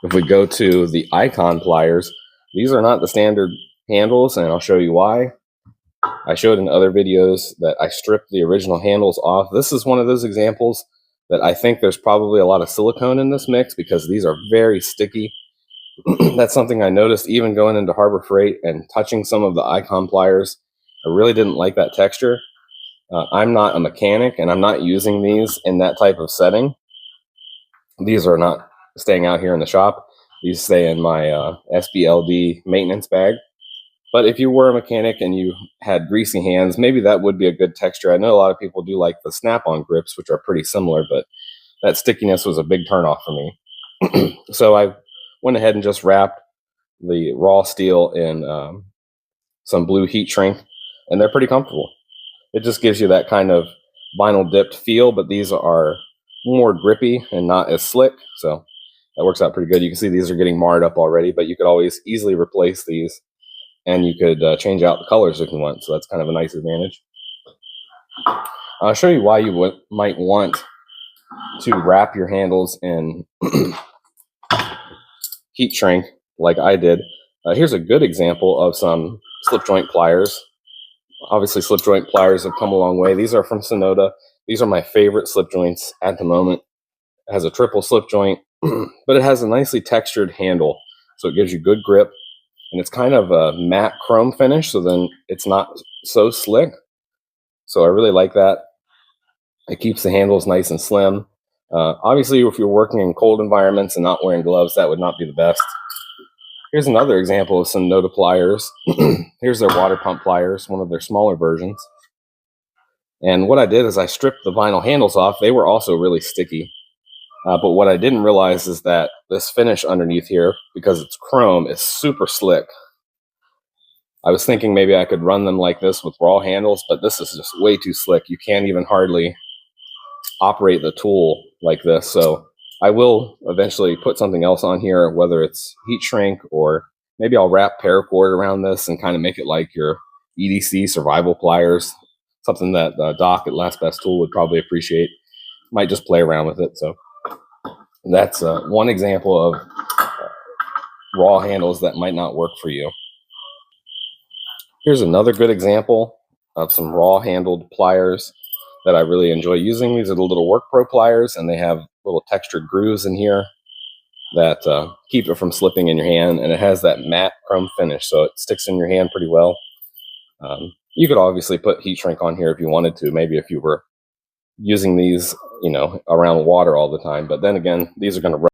If we go to the Icon pliers, these are not the standard handles, and I'll show you why. I showed in other videos that I stripped the original handles off. This is one of those examples that I think there's probably a lot of silicone in this mix because these are very sticky. That's something I noticed even going into Harbor Freight and touching some of the Icon pliers. I really didn't like that texture. I'm not a mechanic and I'm not using these in that type of setting. These are not staying out here in the shop. These stay in my SBLD maintenance bag. But if you were a mechanic and you had greasy hands, maybe that would be a good texture. I know a lot of people do like the snap-on grips, which are pretty similar, but that stickiness was a big turnoff for me. So I went ahead and just wrapped the raw steel in some blue heat shrink, and they're pretty comfortable. It just gives you that kind of vinyl dipped feel, but these are more grippy and not as slick, so that works out pretty good. You can see these are getting marred up already, but you could always easily replace these, and you could change out the colors if you want, so that's kind of a nice advantage. I'll show you why you might want to wrap your handles in heat shrink like I did. Here's a good example of some slip joint pliers. Obviously, slip joint pliers have come a long way. These are from Sonoda. These are my favorite slip joints at the moment. It has a triple slip joint, but it has a nicely textured handle, so it gives you good grip. And it's kind of a matte chrome finish, so then it's not so slick. So I really like that. It keeps the handles nice and slim. Obviously, if you're working in cold environments and not wearing gloves, that would not be the best. Here's another example of some Sonoda pliers. Here's their water pump pliers, one of their smaller versions. And what I did is I stripped the vinyl handles off. They were also really sticky. But what I didn't realize is that this finish underneath here, because it's chrome, is super slick. I was thinking maybe I could run them like this with raw handles, but this is just way too slick. You can't even hardly operate the tool like this. So I will eventually put something else on here, whether it's heat shrink or maybe I'll wrap paracord around this and kind of make it like your EDC survival pliers, something that Doc at Last Best Tool would probably appreciate. Might just play around with it. So that's one example of raw handles that might not work for you. Here's another good example of some raw handled pliers that I really enjoy using. These are the little Work Pro pliers, and they have little textured grooves in here that keep it from slipping in your hand, and it has that matte chrome finish, so it sticks in your hand pretty well. You could obviously put heat shrink on here if you wanted to, maybe if you were using these, around water all the time, but then again, these are going to run